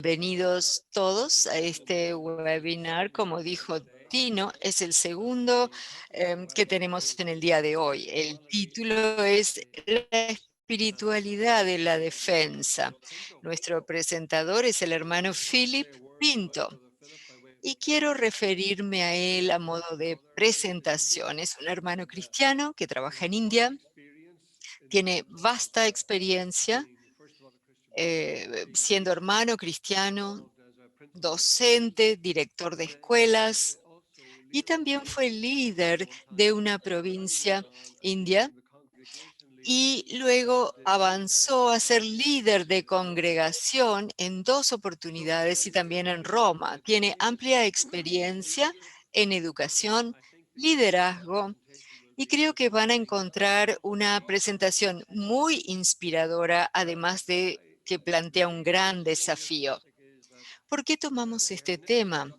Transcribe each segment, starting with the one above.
Bienvenidos todos a este webinar. Como dijo Tino, es el segundo que tenemos en el día de hoy. El título es La espiritualidad de la defensa. Nuestro presentador es el hermano Philip Pinto. Y quiero referirme a él a modo de presentación. Es un hermano cristiano que trabaja en India, tiene vasta experiencia siendo hermano cristiano, docente, director de escuelas, y también fue líder de una provincia india, y luego avanzó a ser líder de congregación en 2 oportunidades y también en Roma. Tiene amplia experiencia en educación, liderazgo, y creo que van a encontrar una presentación muy inspiradora, además de que plantea un gran desafío. ¿Por qué tomamos este tema?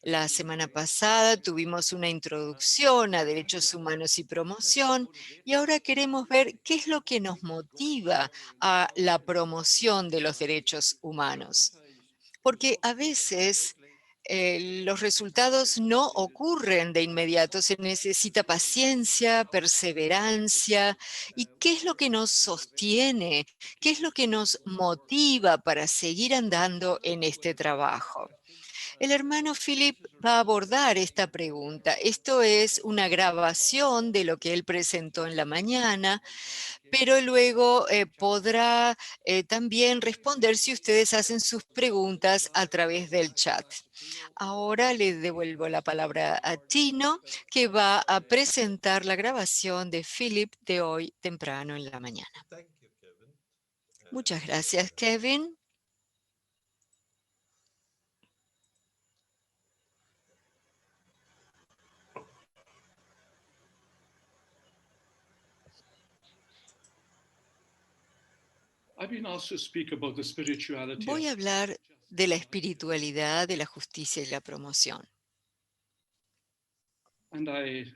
La semana pasada tuvimos una introducción a derechos humanos y promoción, y ahora queremos ver qué es lo que nos motiva a la promoción de los derechos humanos. Porque a veces los resultados no ocurren de inmediato, se necesita paciencia, perseverancia. ¿Y qué es lo que nos sostiene? ¿Qué es lo que nos motiva para seguir andando en este trabajo? El hermano Philip va a abordar esta pregunta. Esto es una grabación de lo que él presentó en la mañana, pero luego podrá también responder si ustedes hacen sus preguntas a través del chat. Ahora le devuelvo la palabra a Tino, que va a presentar la grabación de Philip de hoy temprano en la mañana. Muchas gracias, Kevin. Voy a hablar de la espiritualidad, de la justicia y la promoción. He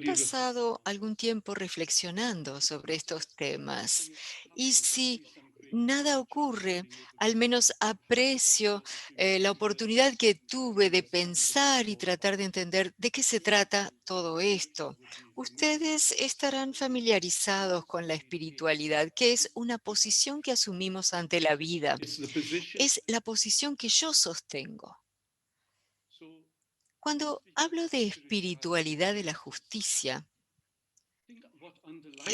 pasado algún tiempo reflexionando sobre estos temas, y si nada ocurre, al menos aprecio la oportunidad que tuve de pensar y tratar de entender de qué se trata todo esto. Ustedes estarán familiarizados con la espiritualidad, que es una posición que asumimos ante la vida. Es la posición que yo sostengo. Cuando hablo de espiritualidad de la justicia,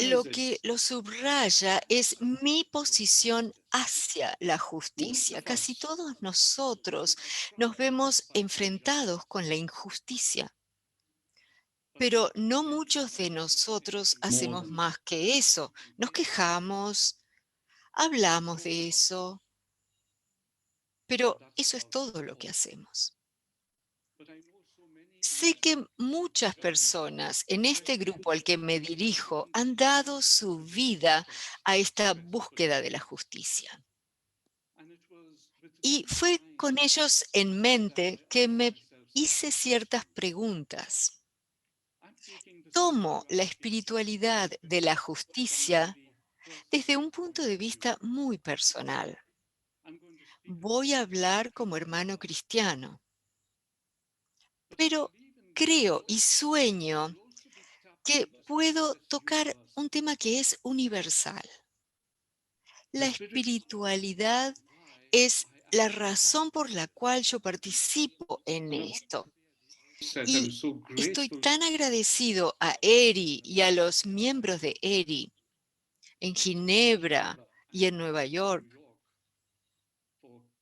lo que lo subraya es mi posición hacia la justicia. Casi todos nosotros nos vemos enfrentados con la injusticia, pero no muchos de nosotros hacemos más que eso. Nos quejamos, hablamos de eso, pero eso es todo lo que hacemos. Sé que muchas personas en este grupo al que me dirijo han dado su vida a esta búsqueda de la justicia. Y fue con ellos en mente que me hice ciertas preguntas. Tomo la espiritualidad de la justicia desde un punto de vista muy personal. Voy a hablar como hermano cristiano, pero creo y sueño que puedo tocar un tema que es universal. La espiritualidad es la razón por la cual yo participo en esto. Y estoy tan agradecido a ERI y a los miembros de ERI en Ginebra y en Nueva York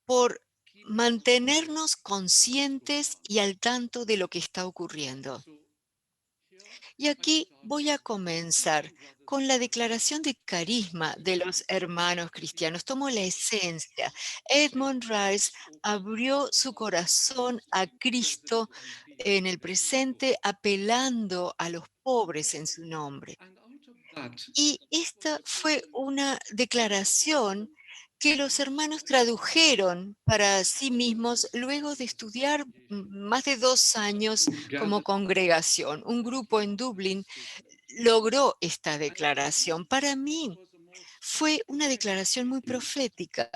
por mantenernos conscientes y al tanto de lo que está ocurriendo. Y aquí voy a comenzar con la declaración de carisma de los hermanos cristianos. Tomo la esencia. Edmund Rice abrió su corazón a Cristo en el presente, apelando a los pobres en su nombre. Y esta fue una declaración que los hermanos tradujeron para sí mismos luego de estudiar más de 2 años como congregación. Un grupo en Dublín logró esta declaración. Para mí fue una declaración muy profética.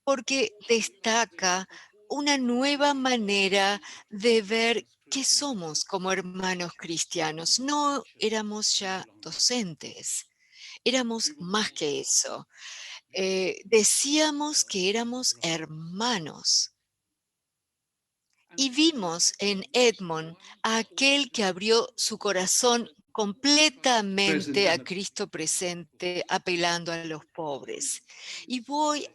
porque destaca una nueva manera de ver qué somos como hermanos cristianos. No éramos ya docentes, éramos más que eso. Decíamos que éramos hermanos. Y vimos en Edmond a aquel que abrió su corazón completamente a Cristo presente, apelando a los pobres. Y voy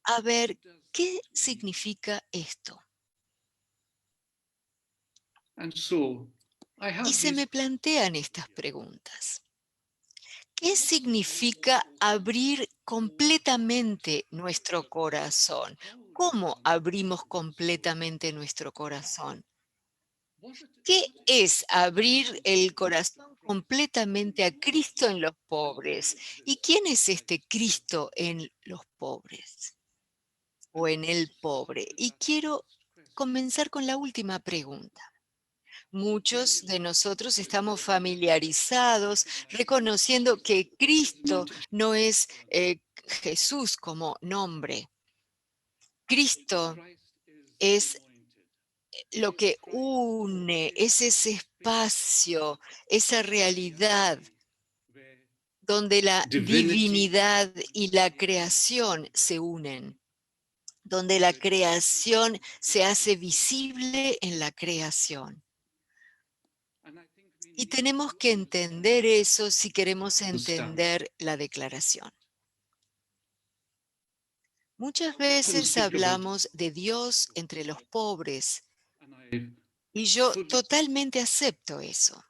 a ver qué significa esto. Y se me plantean estas preguntas. ¿Qué significa abrir completamente nuestro corazón? ¿Cómo abrimos completamente nuestro corazón? ¿Qué es abrir el corazón completamente a Cristo en los pobres? ¿Y quién es este Cristo en los pobres o en el pobre? Y quiero comenzar con la última pregunta. Muchos de nosotros estamos familiarizados reconociendo que Cristo no es Jesús como nombre. Cristo es lo que une, es ese espacio, esa realidad donde la divinidad y la creación se unen, donde la creación se hace visible en la creación. Y tenemos que entender eso si queremos entender la declaración. Muchas veces hablamos de Dios entre los pobres y yo totalmente acepto eso.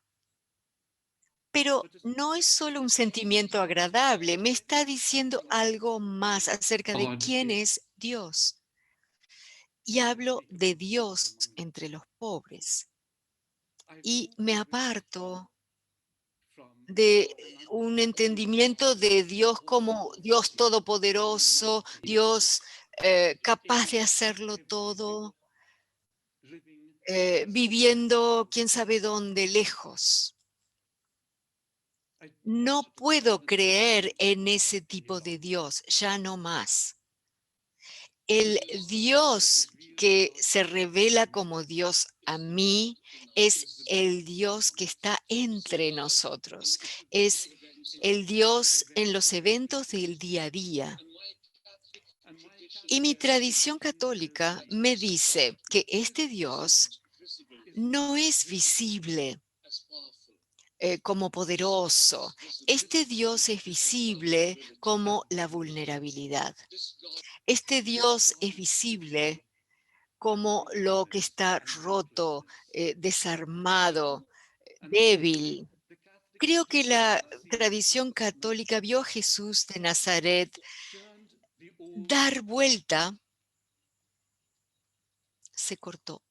Pero no es solo un sentimiento agradable, me está diciendo algo más acerca de quién es Dios. Y hablo de Dios entre los pobres. Y me aparto de un entendimiento de Dios como Dios todopoderoso, Dios capaz de hacerlo todo, viviendo quién sabe dónde, lejos. No puedo creer en ese tipo de Dios, ya no más. El Dios que se revela como Dios a mí es el Dios que está entre nosotros, es el Dios en los eventos del día a día. Y mi tradición católica me dice que este Dios no es visible como poderoso. Este Dios es visible como la vulnerabilidad. Este Dios es visible como lo que está roto, desarmado, débil. Creo que la tradición católica vio a Jesús de Nazaret dar vuelta, se cortó.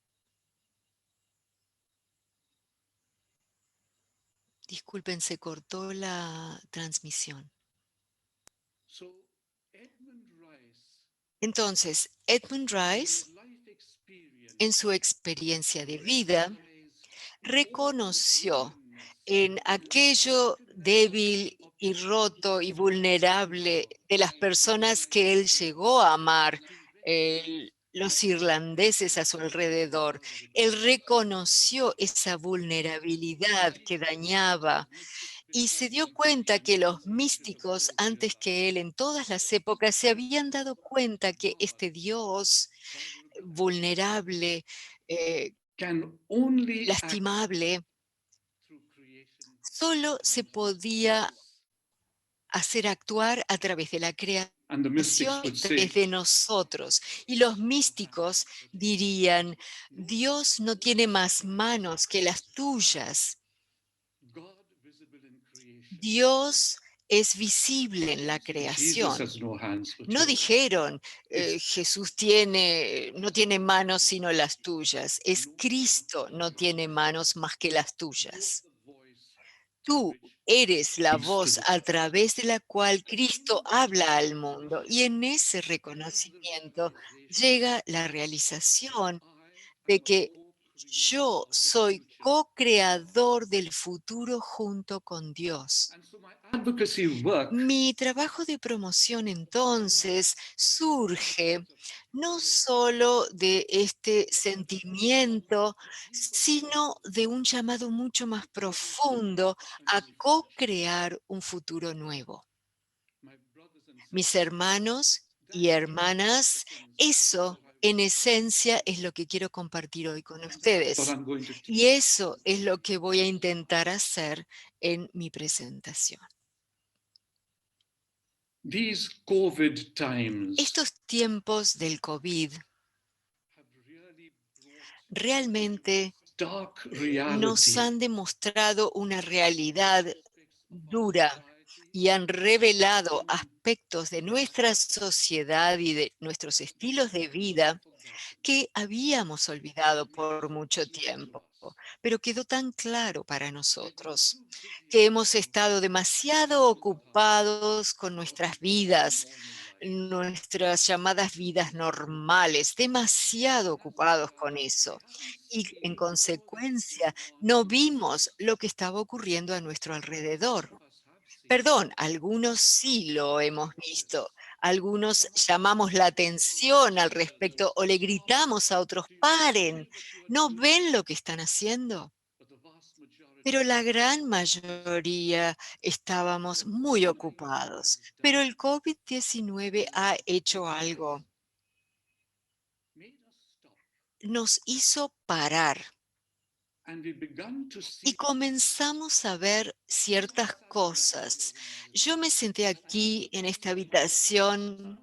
Disculpen, se cortó la transmisión. Entonces, Edmund Rice, en su experiencia de vida, reconoció en aquello débil y roto y vulnerable de las personas que él llegó a amar, los irlandeses a su alrededor. Él reconoció esa vulnerabilidad que dañaba y se dio cuenta que los místicos antes que él en todas las épocas se habían dado cuenta que este Dios vulnerable, eh, lastimable, solo se podía hacer actuar a través de la creación, a través de nosotros. Y los místicos dirían, Dios no tiene más manos que las tuyas. Dios es visible en la creación. No dijeron, Jesús no tiene manos sino las tuyas. Es Cristo no tiene manos más que las tuyas. Tú eres la voz a través de la cual Cristo habla al mundo. Y en ese reconocimiento llega la realización de que Yo soy co-creador del futuro junto con Dios. And so my advocacy work Mi trabajo de promoción entonces surge no solo de este sentimiento, sino de un llamado mucho más profundo a co-crear un futuro nuevo. my brothers and Mis sisters, hermanos y that's the hermanas, significance of eso what I en want to share. esencia es lo que quiero compartir hoy con And that's what ustedes. I'm going to Y teach. eso es lo que voy a intentar hacer en mi presentación. These COVID times Estos tiempos del COVID have really brought realmente dark nos reality han demostrado una realidad aspects of our dura society y han revelado and aspectos de nuestra sociedad y de nuestros estilos de vida forgotten. que habíamos olvidado It por becomes mucho clear to tiempo, us pero quedó tan claro para that we're nosotros too busy que hemos living estado demasiado living our lives, ocupados con what we nuestras call our vidas, normal lives. nuestras llamadas vidas normales, demasiado And as a ocupados con result, we eso. haven't Y en seen what was consecuencia, going on no around vimos us. lo que estaba ocurriendo a nuestro Some alrededor. of us have seen it. Perdón, algunos sí lo Some hemos spoke of it. visto. Algunos Some of us llamamos la spoke to our atención al elders respecto o le or our gritamos a otros, authorities, paren, see what you are ¿no doing. ven lo que están haciendo? But the vast majority Pero of la us gran missed it. mayoría estábamos What muy COVID-19 ocupados. has Pero done el COVID-19 ha hecho is it has algo, made us stop nos hizo parar and we begun to y see comenzamos a ver when I ciertas sat down here cosas. in my Yo me room senté and I aquí wrote en down esta some of the things, habitación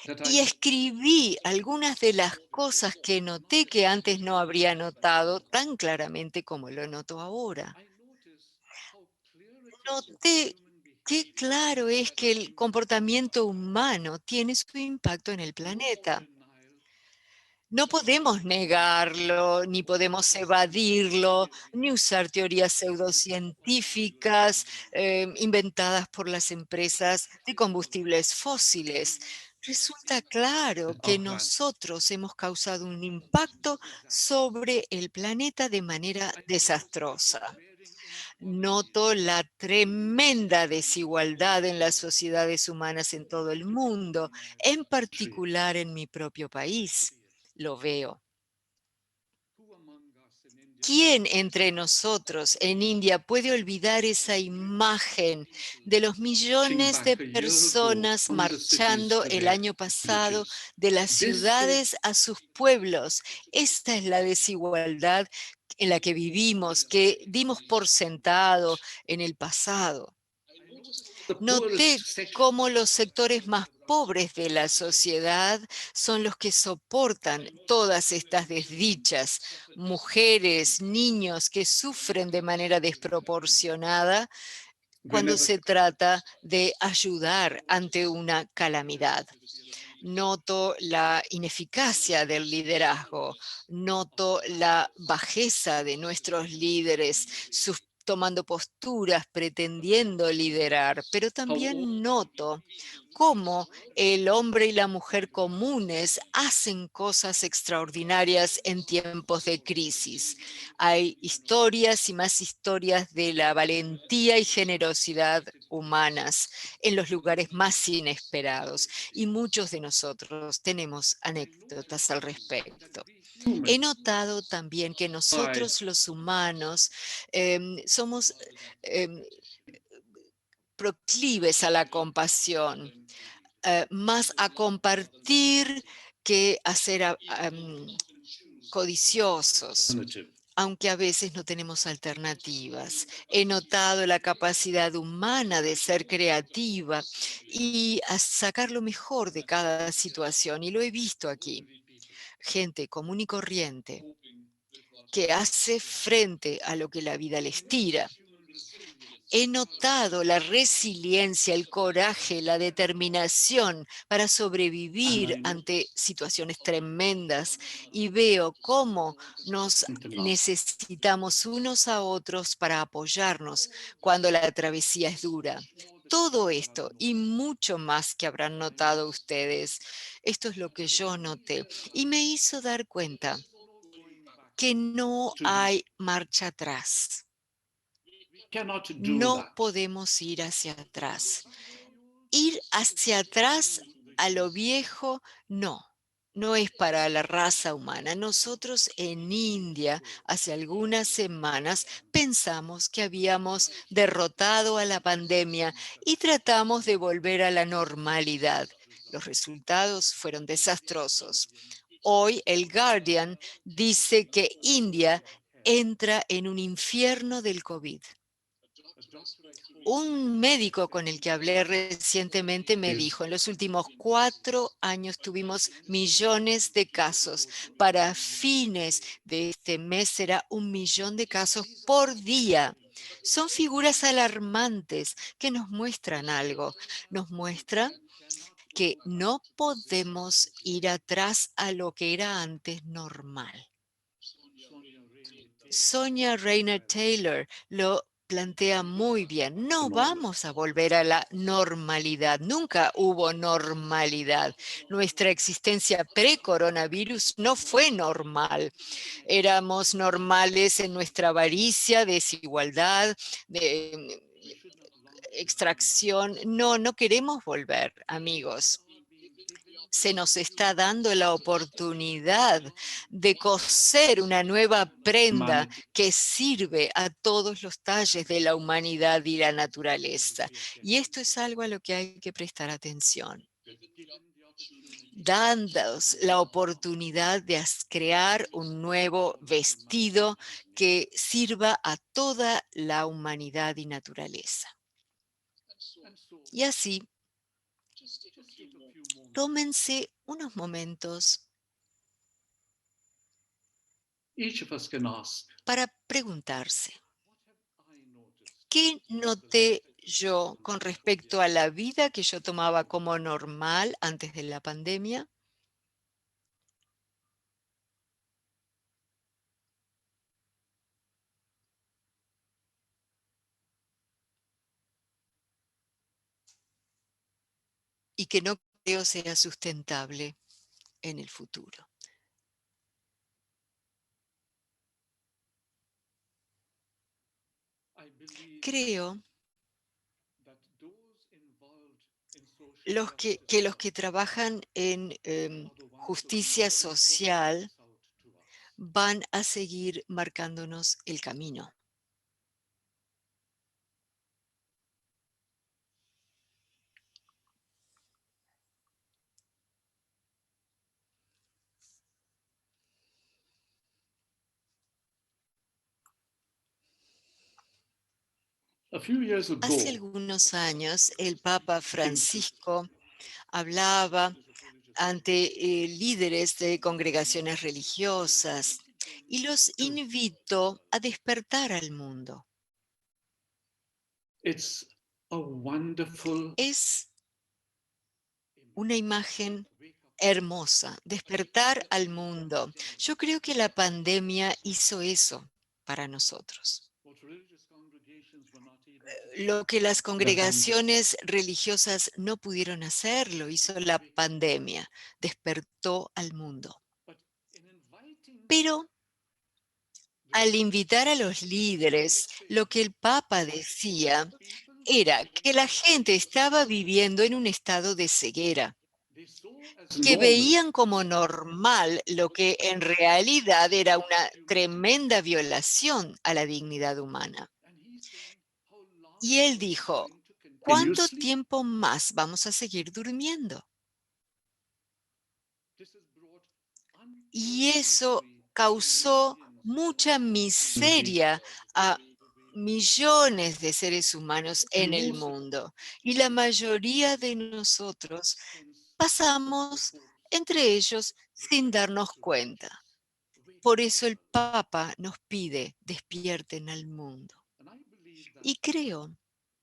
that y I escribí algunas de las cosas que noté que antes no habría notado tan claramente como lo noto ahora. I noticed how clear it is in Noté human qué behavior claro es que to el ignore our comportamiento planet. humano tiene su impacto en el No more planeta. denial, No just podemos acknowledgement negarlo, ni of what podemos was happening evadirlo, in ni reality. usar teorías Of what happened during pseudocientíficas pandemic. inventadas por las empresas de It is combustibles obvious fósiles. that our Resulta impact claro on que our planet nosotros hemos causado un has been impacto disastrous. sobre el planeta de manera I notice the desastrosa. forbearing inequalities Noto la tremenda in the desigualdad en las world, sociedades humanas en todo el particularly mundo, in my en country. particular en mi propio I país. see it. Lo veo. Who among us in India can ¿Quién forget entre nosotros en India puede olvidar of esa the millions of imagen people de los marching millones de back a year ago personas from the cities marchando to el their año pasado villages? de las This ciudades is a sus pueblos? Esta es la desigualdad en la que vivimos, que dimos por sentado en el pasado. I noticed how the poorest Noté cómo sections los of our sectores más society pobres de la endure. sociedad son los que soportan I noticed todas how estas women desdichas, suffer mujeres, disproportionately niños que sufren de manera when desproporcionada cuando whenever se trata de ayudar ante una calamidad. inefficacy of leadership. Noto la ineficacia del liderazgo, noto la bajeza de nuestros líderes, tomando posturas, pretendiendo liderar, pero How también ordinary noto people cómo work el hombre y la mujer in comunes crisis. hacen cosas extraordinarias en tiempos de Stories of crisis. bravery Hay and historias y humanity más historias de la wherever valentía y generosidad unexpected events humanas en los lugares más take inesperados, y place. muchos de nosotros tenemos And I anécdotas al noticed that respecto. we He humans notado también que by nosotros los humanos somos em, proclives a la compasión, más a compartir que a ser codiciosos, alternative. aunque a veces no tenemos alternativas. He notado la capacidad humana de ser creativa y a sacar lo mejor de cada situación, y lo he visto aquí. Ordinary people Gente común y corriente coping with what que life hace throws. frente a lo que la vida I les tira. noticed human resilience He and courage notado la resiliencia, el coraje, la determinación para and sobrevivir I ante noticed situaciones how we need tremendas, one y another veo to cómo support and nos strengthen us. necesitamos unos a otros para apoyarnos All of cuando this la travesía es dura. before the Todo change I have esto y noticed. mucho más que habrán And I notado noticed ustedes, esto es lo that que for yo noté millions of y me us, hizo dar cuenta there is no going que no to hay marcha atrás. we cannot do No that. podemos ir hacia atrás. Ir hacia atrás a lo viejo, no. No es para la raza humana. Nosotros en India, hace algunas semanas, pensamos que habíamos derrotado a la pandemia y tratamos de volver a la normalidad. Los resultados fueron desastrosos. Hoy el Guardian dice que India entra en un infierno del COVID. Un médico con el que hablé recientemente me dijo, en los últimos 4 años tuvimos millones de casos. Para fines de este mes será 1 millón de casos por día. Son figuras alarmantes que nos muestran algo. Nos muestra que no podemos ir atrás a lo que era antes normal. Sonia Rayner Taylor lo plantea muy bien. No vamos a volver a la normalidad. Nunca hubo normalidad. Nuestra existencia pre-coronavirus no fue normal. Éramos normales en nuestra avaricia, desigualdad, de extracción. No, no queremos volver, amigos. Se nos está dando la oportunidad de coser una nueva prenda Humanity. que sirve a todos los talles de la humanidad y la naturaleza. Y esto es algo a lo que hay que prestar atención. Dándonos la oportunidad de crear un nuevo vestido que sirva a toda la humanidad y naturaleza. Y así, tómense unos momentos Each of us can ask, para preguntarse, ¿qué noté yo con respecto a la vida que yo tomaba como normal antes de la pandemia? Y que no creo sea sustentable en el futuro. I believe Creo that those involved in social que los justice que trabajan en are the ones who can justicia really point social this out to us. van a seguir marcándonos el camino. A few years Hace ago, algunos años, el Papa came to Francisco hablaba ante líderes de congregaciones religiosas y los to invitó a despertar al mundo. it's a wonderful Es una imagen hermosa, despertar al mundo. Yo creo que la pandemia hizo eso para nosotros. what religious congregations were not able to do. Lo que las The pandemic. congregaciones religiosas no pudieron hacer, lo hizo la pandemia, despertó al mundo. But in inviting Pero the al leaders, invitar a los líderes, lo que el Papa decía people era were que la gente estaba viviendo en un estado de ceguera, they saw as que normal veían como normal lo que en realidad era una humanity. tremenda violación a la dignidad humana. And he's saying, how long Y are él we dijo, going to continue ¿cuánto sleep? tiempo más vamos a seguir durmiendo? This has brought Y eso unfortunately causó millions mucha human beings. miseria a millones de seres humanos And en el most of mundo. Y la mayoría de nosotros since the pasamos Pope's entre ellos sin darnos observations. cuenta. Wake Por up the eso el world. Papa nos pide, despierten al mundo. And I believe that Y creo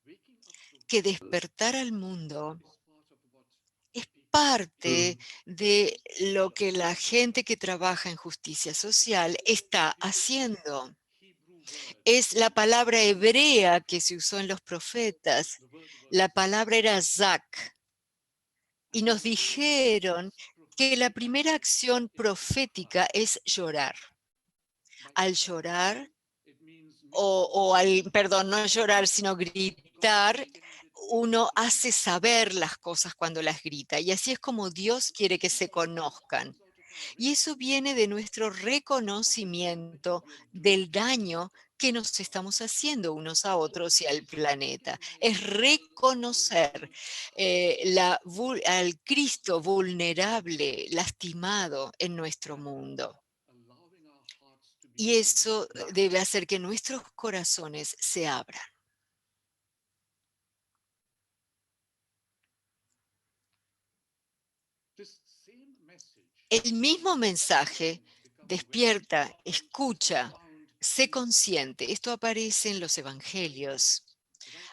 waking up the que world despertar al mundo is part of what es people parte de lo que la gente que trabaja en justicia social está haciendo. Hebrew word, Es la palabra hebrea que se usó en los profetas. the word was La palabra era zak. Y and nos the dijeron first que la prophetic primera action acción is to cry. profética es llorar. Al llorar, perdón, no llorar, sino gritar, uno hace saber las cosas cuando las grita. Y así es como Dios quiere que se conozcan. Y eso viene de nuestro reconocimiento del daño que nos estamos haciendo unos a otros y al planeta. Es reconocer al Cristo vulnerable, lastimado en nuestro mundo. Y eso debe hacer que nuestros corazones se abran. El mismo mensaje: despierta, escucha, sé consciente. Esto aparece en los evangelios.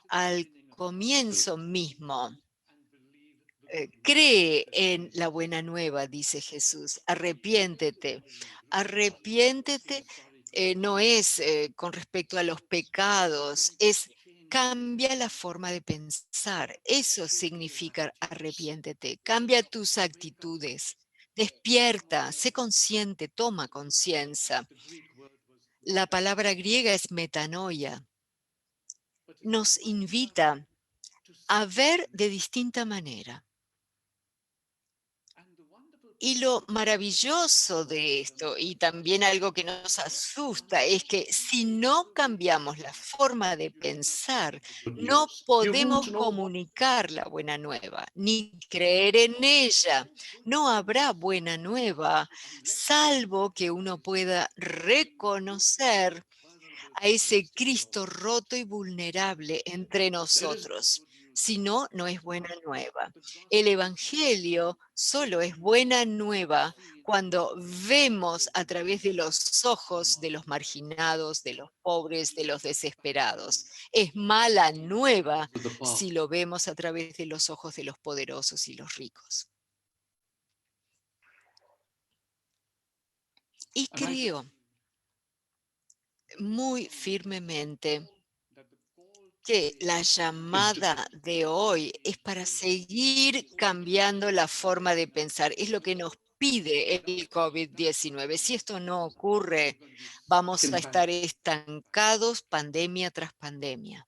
Al comienzo mismo, cree en la buena nueva, dice Jesús. Arrepiéntete. Arrepiéntete no es con respecto a los pecados, es cambia la forma de pensar. Eso significa arrepiéntete. Cambia tus actitudes. Despierta, sé consciente, toma conciencia. La palabra griega es metanoia. Nos invita a ver de distinta manera. Y lo maravilloso de esto, y también algo que nos asusta, es que si no cambiamos la forma de pensar, no podemos comunicar la buena nueva, ni creer en ella. No habrá buena nueva, salvo que uno pueda reconocer a ese Cristo roto y vulnerable entre nosotros. Si no, no es buena nueva. El Evangelio solo es buena nueva cuando vemos a través de los ojos de los marginados, de los pobres, de los desesperados. Es mala nueva si lo vemos a través de los ojos de los poderosos y los ricos. Y creo muy firmemente que la llamada de hoy es para seguir cambiando la forma de pensar. Es lo que nos pide el COVID-19. Si esto no ocurre, vamos a estar estancados pandemia tras pandemia.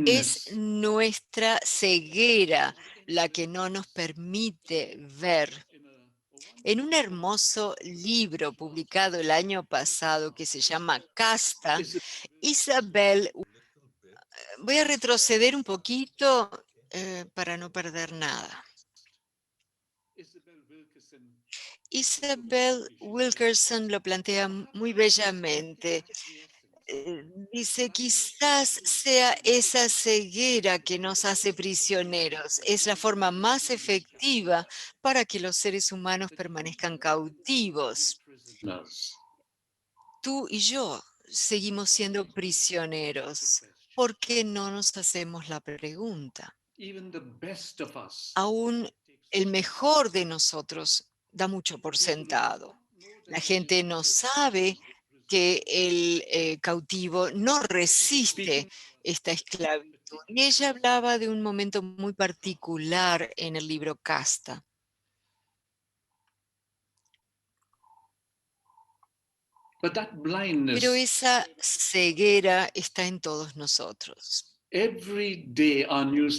Es nuestra ceguera la que no nos permite ver. En un hermoso libro publicado el año pasado que se llama Casta, Isabel, voy a retroceder un poquito para no perder nada. Isabel Wilkerson lo plantea muy bellamente. Dice, quizás sea esa ceguera que nos hace prisioneros. Es la forma más efectiva para que los seres humanos permanezcan cautivos. Tú y yo seguimos siendo prisioneros. ¿Por qué no nos hacemos la pregunta? Aún el mejor de nosotros da mucho por sentado. La gente no sabe que el cautivo no resiste esta esclavitud. Y ella hablaba de un momento muy particular en el libro Casta. Pero esa ceguera está en todos nosotros.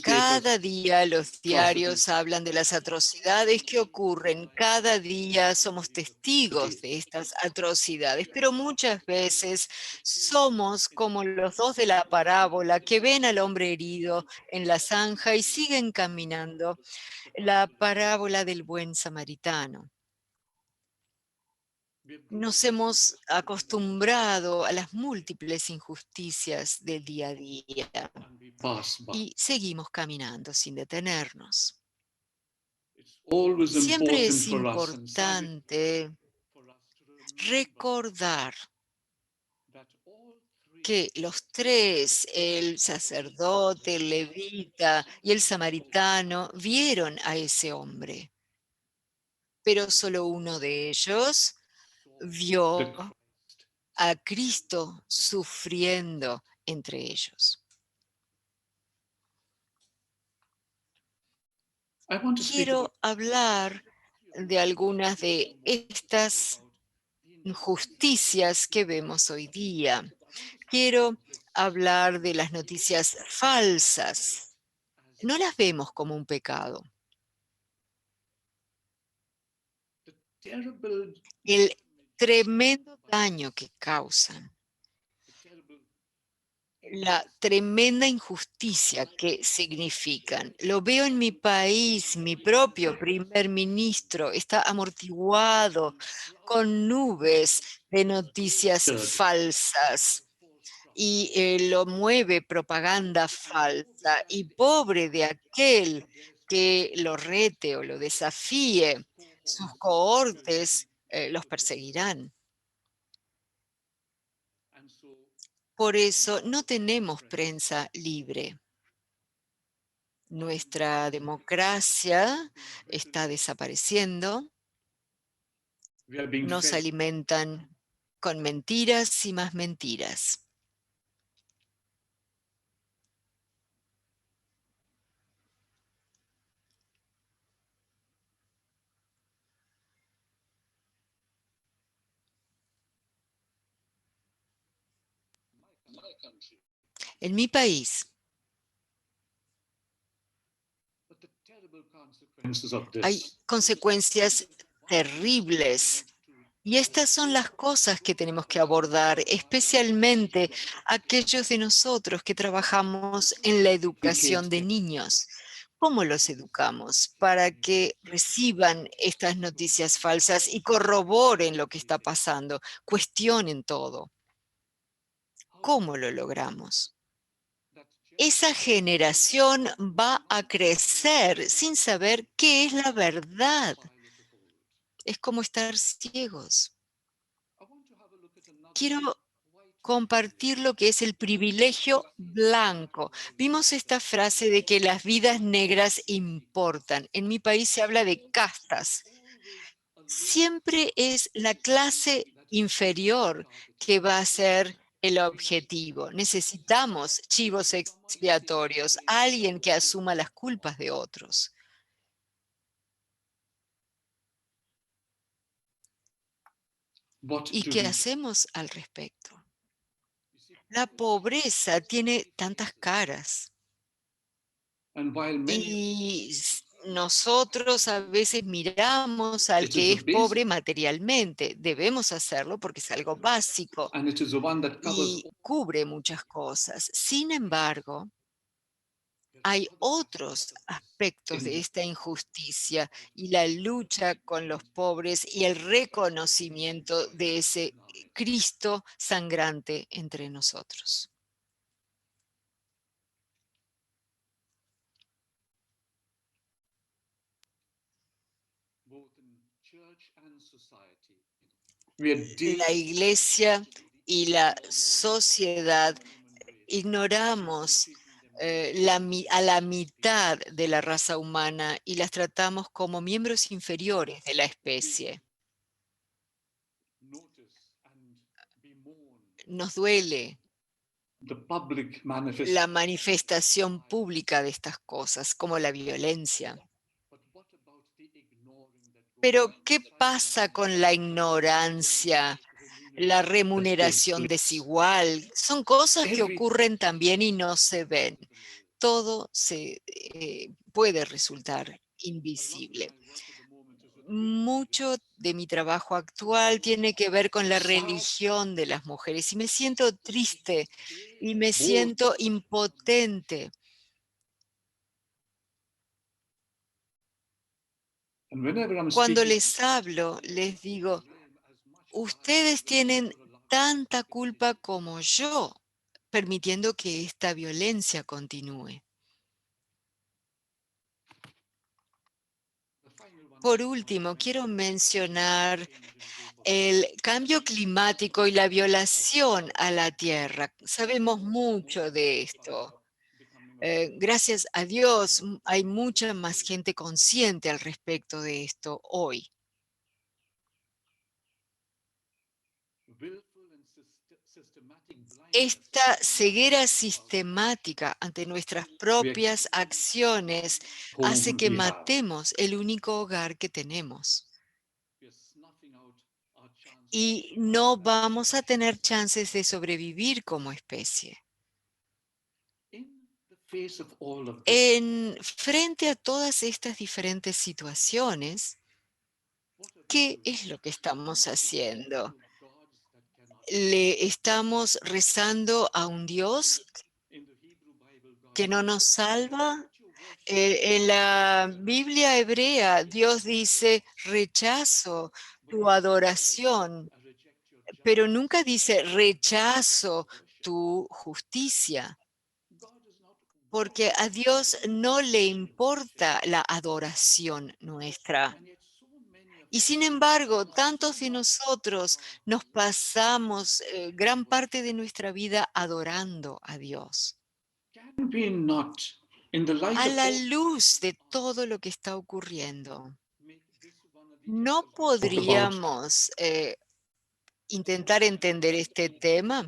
Cada día los diarios hablan de las atrocidades que ocurren. Cada día somos testigos de estas atrocidades, pero muchas veces somos como los dos de la parábola que ven al hombre herido en la zanja y siguen caminando. La parábola del buen samaritano. Nos hemos acostumbrado a las múltiples injusticias del día a día y seguimos caminando sin detenernos. Siempre es importante recordar que los tres, el sacerdote, el levita y el samaritano, vieron a ese hombre, pero solo uno de ellos vio a Cristo sufriendo entre ellos. Quiero hablar de algunas de estas injusticias que vemos hoy día. Quiero hablar de las noticias falsas. No las vemos como un pecado. El tremendo daño que causan, la tremenda injusticia que significan. Lo veo en mi país, mi propio primer ministro está amortiguado con nubes de noticias falsas y lo mueve propaganda falsa. Y pobre de aquel que lo rete o lo desafíe, sus cohortes los perseguirán. Por eso no tenemos prensa libre. Nuestra democracia está desapareciendo, nos alimentan con mentiras y más mentiras. En mi país hay consecuencias terribles. Y estas son las cosas que tenemos que abordar, especialmente aquellos de nosotros que trabajamos en la educación de niños. ¿Cómo los educamos para que reciban estas noticias falsas y corroboren lo que está pasando, cuestionen todo? ¿Cómo lo logramos? Esa generación va a crecer sin saber qué es la verdad. Es como estar ciegos. Quiero compartir lo que es el privilegio blanco. Vimos esta frase de que las vidas negras importan. En mi país se habla de castas. Siempre es la clase inferior que va a ser el objetivo. Necesitamos chivos expiatorios, alguien que asuma las culpas de otros. ¿Y qué hacemos al respecto? La pobreza tiene tantas caras. Y nosotros a veces miramos al que es pobre materialmente. Debemos hacerlo porque es algo básico y cubre muchas cosas. Sin embargo, hay otros aspectos de esta injusticia y la lucha con los pobres y el reconocimiento de ese Cristo sangrante entre nosotros. La iglesia y la sociedad ignoramos a la mitad de la raza humana y las tratamos como miembros inferiores de la especie. Nos duele la manifestación pública de estas cosas, como la violencia. Pero, ¿qué pasa con la ignorancia, la remuneración desigual? Son cosas que ocurren también y no se ven. Todo se puede resultar invisible. Mucho de mi trabajo actual tiene que ver con la religión de las mujeres y me siento triste y me siento impotente. Cuando les hablo, les digo, ustedes tienen tanta culpa como yo, permitiendo que esta violencia continúe. Por último, quiero mencionar el cambio climático y la violación a la tierra. Sabemos mucho de esto. Gracias a Dios hay mucha más gente consciente al respecto de esto hoy. esta ceguera sistemática ante nuestras propias acciones hace home que we have. matemos el único hogar que tenemos. We are snuffing out our chance to Y survive no as a vamos a tener species. chances de sobrevivir como especie. In the face of all of this, Frente a todas estas diferentes situaciones, What are we ¿qué doing? es lo que estamos haciendo? To gods that cannot ¿Le estamos rezando a un Dios in the Hebrew Bible, God que no says, nos salva? "Let your worship En la be Biblia hebrea, Dios dice, rechazo but tu he never says, adoración, I reject your pero justice. nunca dice, rechazo Worship. tu justicia, God is not porque a worried Dios no le about your worship. importa la adoración nuestra. And yet so many of Y us sin embargo, are so tantos de much nosotros nos pasamos gran parte de nuestra vida adorando a Dios. can we not, in the light A of la all luz de todo lo que está ocurriendo, make this one of the ¿no answers we talk about podríamos intentar entender este tema?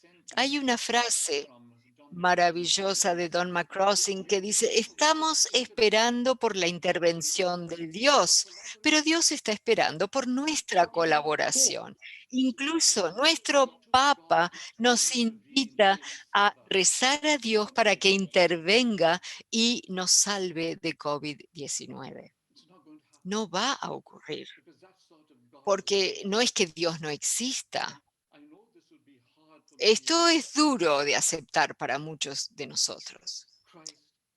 sent me Hay una frase from Don maravillosa de Don McCrossing que dice, estamos esperando por la intervención de Dios, pero Dios está esperando por nuestra colaboración. Incluso nuestro Papa nos invita a rezar a Dios para que intervenga y nos salve de COVID-19. It's not going to happen No va a ocurrir, because that sort of God porque no es que Dios no exista. I know this will be hard for many of Esto us. es duro de aceptar para muchos de nosotros. Christ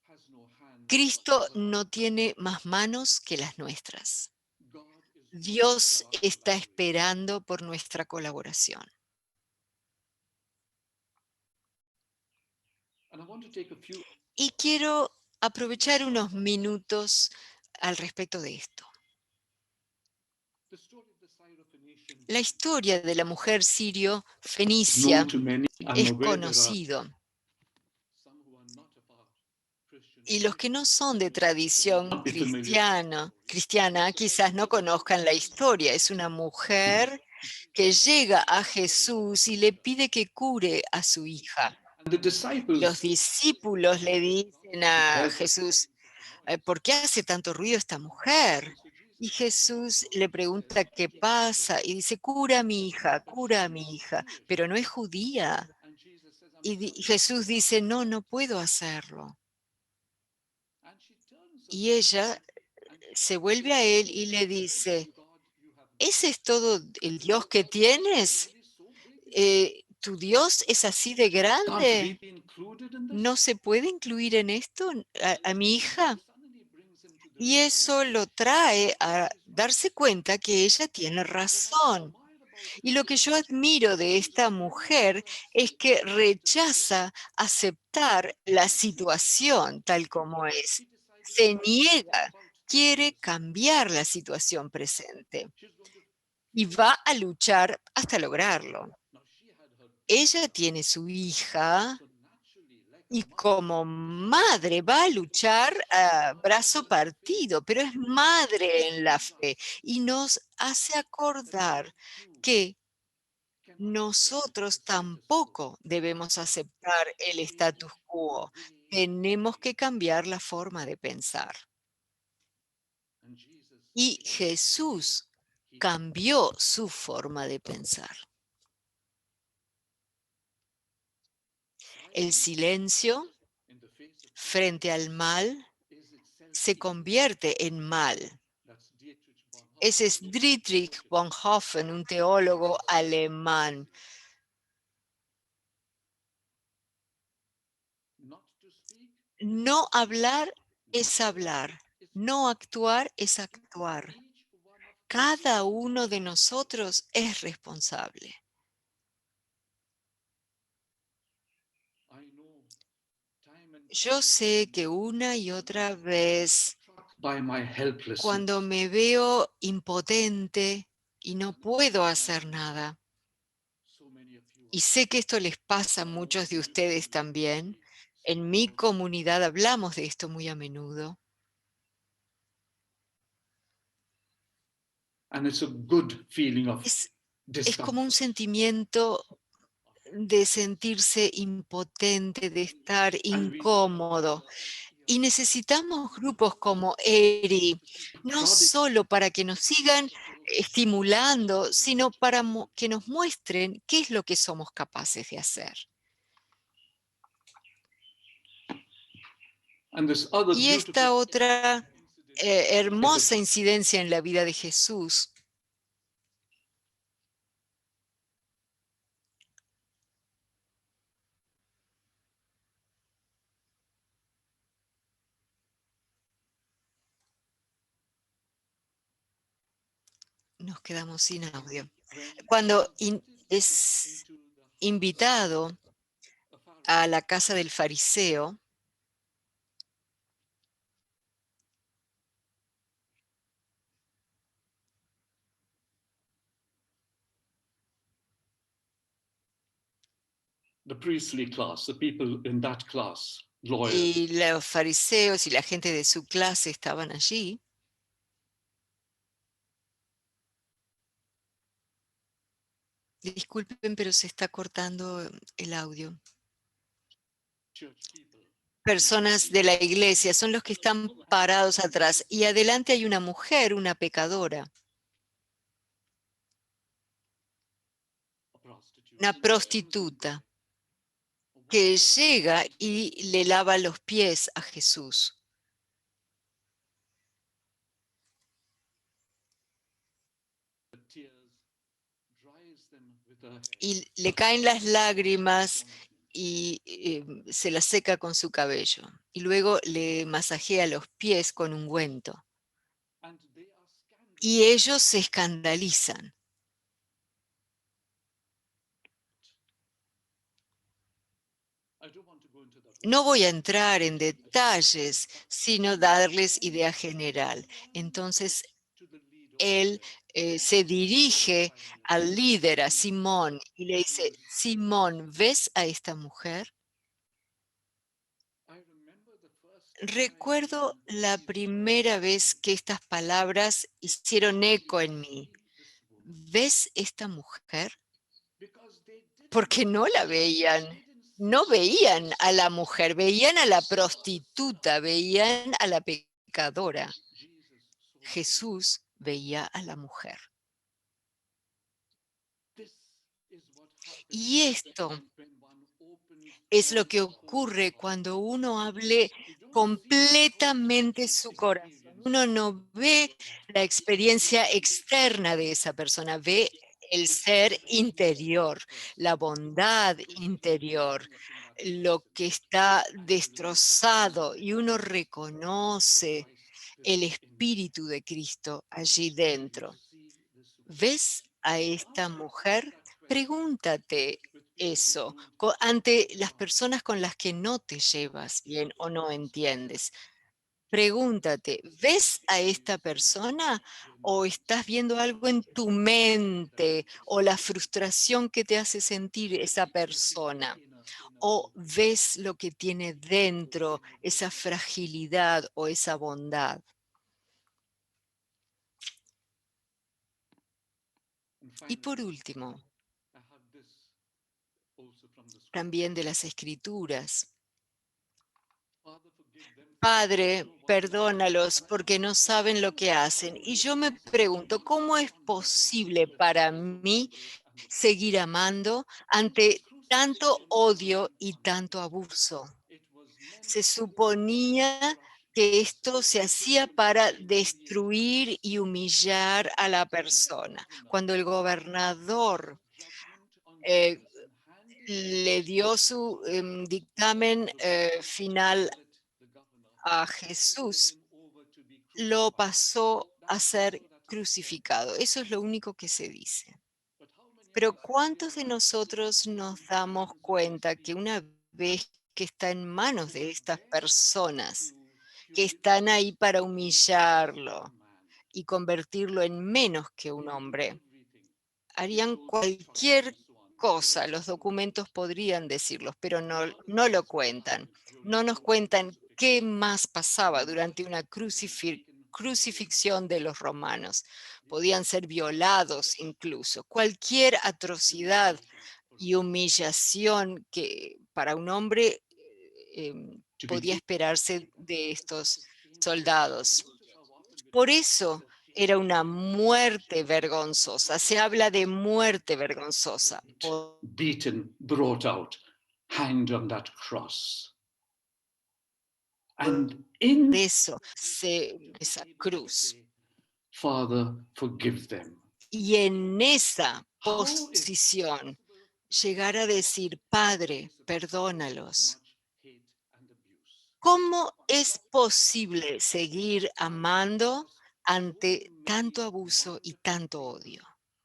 has no hands Cristo but no ours. tiene más manos que las nuestras. God is waiting for Dios our está collaboration. esperando por nuestra colaboración. and I want to take a few Y quiero aprovechar unos minutos al respecto de esto. The story of the Syrophoenician La historia de la mujer sirio known fenicia to many. I'm es aware there are conocido. some who are not of our Christian Y los faith que no son de may tradición not be familiar. cristiana quizás no conozcan la historia. Es una mujer que llega a Jesús y le pide que cure a su hija. And the Y los disciples discípulos le dicen a help Jesús, ¿por qué hace tanto ruido esta mujer? Y Jesús le pregunta qué pasa y dice, cura a mi hija, cura a mi hija, pero no es judía. and Jesus says, I'm Y sorry, Jesús dice, no, no puedo hacerlo. and she turns on Y him ella and she se says, vuelve a él y le "This is the dice, God you have got. ¿ese es todo el Dios que tienes? Is he so big? Is ¿Tu Dios es así de can't we grande? be included in ¿No this? se puede incluir en esto a mi hija? suddenly brings him to the Y eso lo realization trae that a she's right. darse cuenta que ella tiene What I razón. admire about Y her lo que yo admiro de esta mujer es que rechaza aceptar la situación tal como es. she decided to Se bring niega, about quiere this. cambiar la situación presente She's going to y fix va a luchar hasta lograrlo. now she had her Ella daughter, tiene su hija so naturally like a y mother como madre va a luchar a brazo partido, pero es madre en la fe y nos hace acordar too que cannot accept the nosotros status quo. tampoco debemos aceptar el status Change quo. the way Tenemos que cambiar la forma de pensar. and Jesus Y changed Jesús he cambió su forma de pensar. El silence silencio in the face of frente al mal is itself se evil. convierte en mal. That's Dietrich Bonhoeffer. Ese es Dietrich Bonhoeffer, un teólogo alemán. Not to speak No hablar es not hablar, is no actuar es actuar. each one of us Cada uno de nosotros es responsable. I know time and Yo sé que una y otra vez, Struck by my helplessness. cuando me veo impotente y no puedo hacer nada, so many of you y sé que esto les pasa a muchos de ustedes también, en mi comunidad hablamos de esto muy a menudo, And it's a good feeling of es como un discomfort. sentimiento de sentirse impotente, de estar incómodo. Y necesitamos grupos como ERI, no solo para que nos sigan estimulando, sino para que nos muestren qué es lo que somos capaces de hacer. Y esta otra hermosa incidencia en la vida de Jesús nos quedamos sin audio. Cuando es invitado a la casa del fariseo, The priestly class, the people in that class, lawyers, y los fariseos y la gente de su clase estaban allí, disculpen, pero se está cortando el audio. church people. Personas de la iglesia son los que están parados atrás y adelante hay una mujer, una pecadora, A prostitute. una prostituta, que llega y le lava los pies a Jesús. The tears dries them with her hair. Y le caen las lágrimas y se las seca con su cabello. Y luego le masajea los pies con ungüento. And they are scandalous. Y ellos se escandalizan. I don't want to go into that. No voy a entrar en detalles, sino darles idea general. Entonces, To the leader of él se dirige al líder, a Simón, y le dice, Simón, ¿ves a esta mujer? I remember the first time I Recuerdo heard la these primera words. vez que estas palabras hicieron eco en mí. This woman. ¿Ves esta mujer? Because they didn't Porque no la veían. No veían a la mujer, veían a la prostituta, veían a la pecadora. Jesus saw the Jesús veía a la mujer. This is what happens Y esto when one opens es lo one's que whole ocurre heart. cuando uno hable You don't see completamente outside su corazón. experience. Uno no ve la experiencia externa de esa persona, ve el ser interior, la bondad interior, lo que está destrozado, y uno reconoce el Espíritu de Cristo allí dentro. ¿Ves a esta mujer? Pregúntate eso ante las personas con las que no te llevas bien o no entiendes. Pregúntate, ¿ves a esta persona o estás viendo algo en tu mente o la frustración que te hace sentir esa persona? ¿O ves lo que tiene dentro, esa fragilidad o esa bondad? Y por último, también de las Escrituras. Padre, perdónalos porque no saben lo que hacen. Y yo me pregunto, ¿cómo es posible para mí seguir amando ante tanto odio y tanto abuso? Se suponía que esto se hacía para destruir y humillar a la persona. Cuando el gobernador le dio su dictamen final a Jesús, lo pasó a ser crucificado. Eso es lo único que se dice. Pero ¿cuántos de nosotros nos damos cuenta que una vez que está en manos de estas personas, que están ahí para humillarlo y convertirlo en menos que un hombre, harían cualquier cosa? Los documentos podrían decirlos, pero no lo cuentan. No nos cuentan qué más pasaba durante una crucifixión de los romanos. Podían ser violados incluso. Cualquier atrocidad y humillación que para un hombre podía esperarse de estos soldados. Por eso era una muerte vergonzosa. Se habla de muerte vergonzosa. Por beaten, brought out, hanged on that cross. And in eso, esa cruz. Father, forgive them. Y en esa How is posición, llegar a decir, Padre, perdónalos. hate and abuse? ¿Cómo es posible seguir amando ante tanto abuso y tanto odio?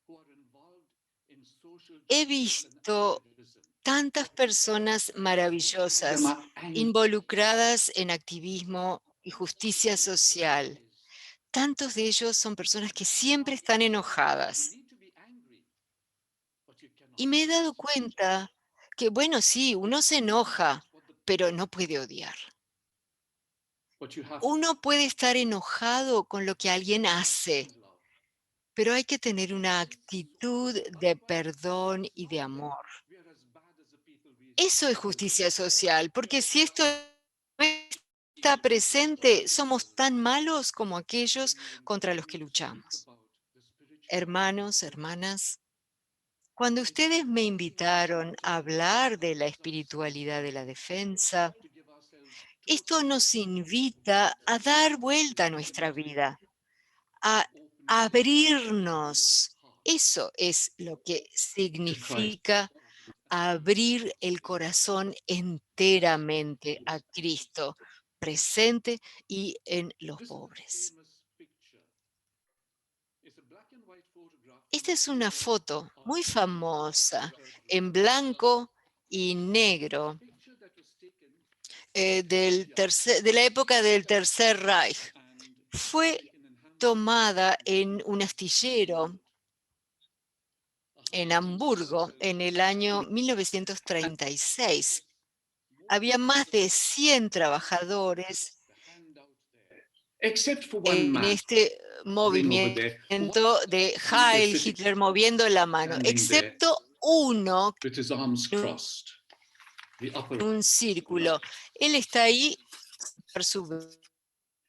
Who are involved in social He justice and visto activism. tantas personas Them maravillosas are angry. involucradas en activismo y justicia social. Tantos de ellos son personas que siempre están You enojadas. need to be angry, but you cannot. Y me he dado cuenta que, bueno, sí, uno se enoja, pero no puede odiar. But you have Uno puede estar enojado con lo que alguien hace, love. pero hay que tener una actitud de perdón y de amor. We are as bad as the people we Eso es justicia social, porque si esto no está presente, somos tan malos como aquellos contra los que luchamos. about the spiritual Hermanos, hermanas, cuando ustedes me invitaron a hablar de la espiritualidad de la defensa, to give ourselves esto nos invita a dar vuelta a nuestra vida, a abrirnos. Eso es lo que significa abrir el corazón enteramente a Cristo, presente y en los pobres. Esta es una foto muy famosa, en blanco y negro, de la época del Tercer Reich. Fue tomada en un astillero en Hamburgo en el año 1936. Había más de 100 trabajadores except for one en man este over there movimiento de Heil Hitler moviendo la mano, standing there excepto uno with his arms crossed. The upper. en un círculo. Él está ahí por su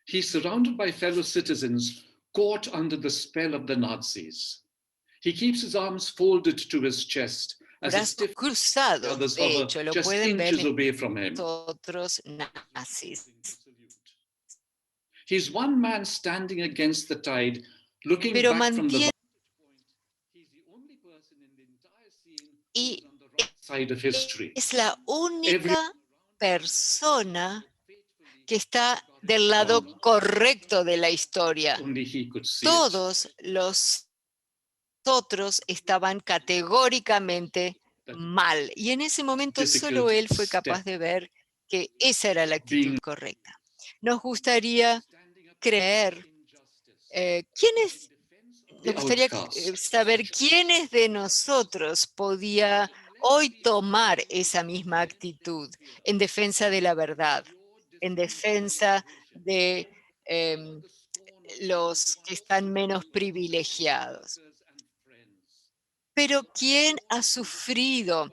He's surrounded by fellow citizens caught under the spell of the Nazis. He keeps his arms folded to his chest as a brazos stiff cruzados. others De hover hecho, lo just pueden ver inches away from him. otros nazis. He's one man standing against the tide, looking Pero back from the mantiene He's the only person in the entire scene y who's on the right side of history. es la única persona que está del lado correcto de la historia. Only he could see it. Todos los otros estaban categóricamente mal. Y en ese momento solo él fue capaz de ver que esa era la actitud correcta. Nos gustaría creer, nos gustaría saber quiénes de nosotros podía hoy tomar esa misma actitud en defensa de la verdad, en defensa de los que están menos privilegiados. Pero ¿quién ha sufrido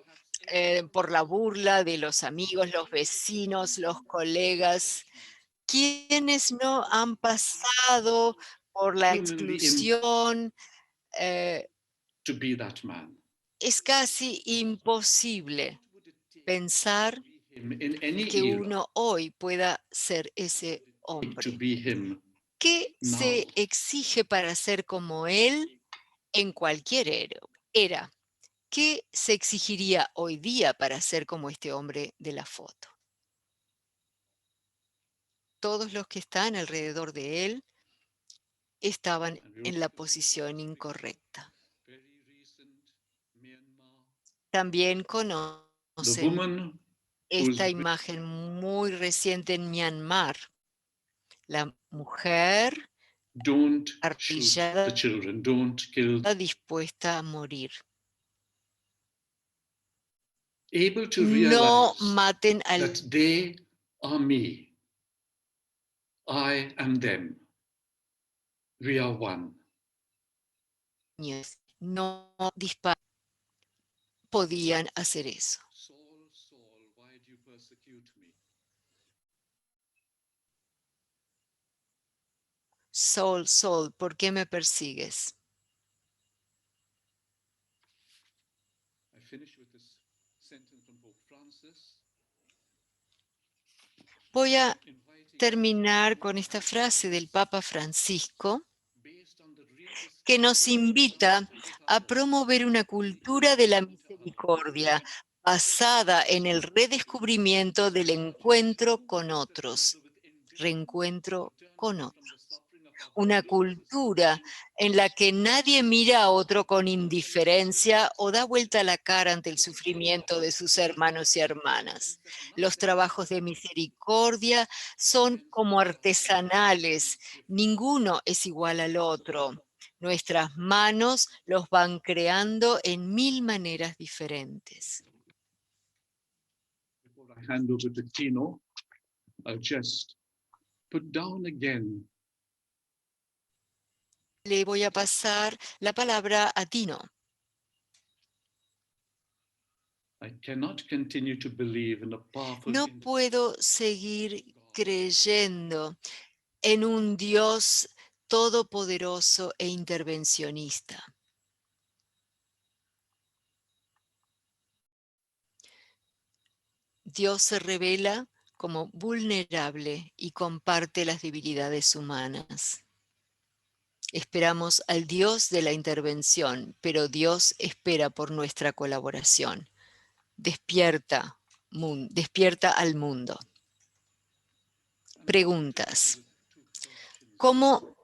por la burla de los amigos, los vecinos, los colegas? ¿Quiénes no han pasado por la exclusión? To be that man. Es casi imposible pensar In any que era, uno hoy pueda ser ese to hombre. be him ¿Qué se now. exige para ser como él en cualquier era? ¿Qué se exigiría hoy día para ser como este hombre de la foto? Todos los que están alrededor de él estaban en la posición incorrecta. También The conocen woman esta who's imagen muy reciente en Myanmar. La mujer don't shoot the arrodillada children, don't kill. dispuesta a morir. Able to No realize maten al that they are me. I am them. We are one. niño. No disparen. podían hacer eso. Saul, Saul, why do you persecute me? Saul, Saul, ¿por qué me persigues? I finish with this sentence from Pope Francis. Voy a Inviting terminar con esta frase del Papa Francisco, based on the real que nos discovery invita a promover una cultura de la misericordia basada en el redescubrimiento del encuentro con otros, reencuentro con otros. Una cultura en la que nadie mira a otro con indiferencia o da vuelta la cara ante el sufrimiento de sus hermanos y hermanas. Los trabajos de misericordia son como artesanales, ninguno es igual al otro. Nuestras manos los van creando en 1000 maneras diferentes. Before I hand over to Tino, I'll just put down again Le voy a pasar la palabra a Tino. I cannot continue to believe in a powerful No puedo seguir creyendo en un Dios todopoderoso e intervencionista. Dios se revela como vulnerable y comparte las debilidades humanas. Esperamos al Dios de la intervención, pero Dios espera por nuestra colaboración. Despierta, despierta al mundo. Preguntas. ¿Cómo?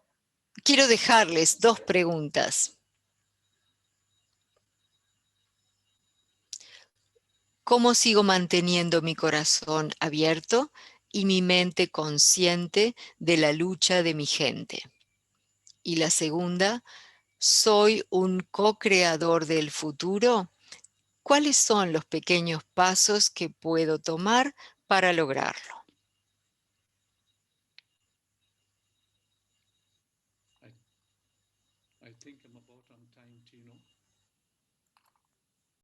Quiero dejarles 2 preguntas. ¿Cómo sigo manteniendo mi corazón abierto y mi mente consciente de la lucha de mi gente? Y la segunda, ¿soy un co-creador del futuro? ¿Cuáles son los pequeños pasos que puedo tomar para lograrlo? I think I'm about on time, Tino.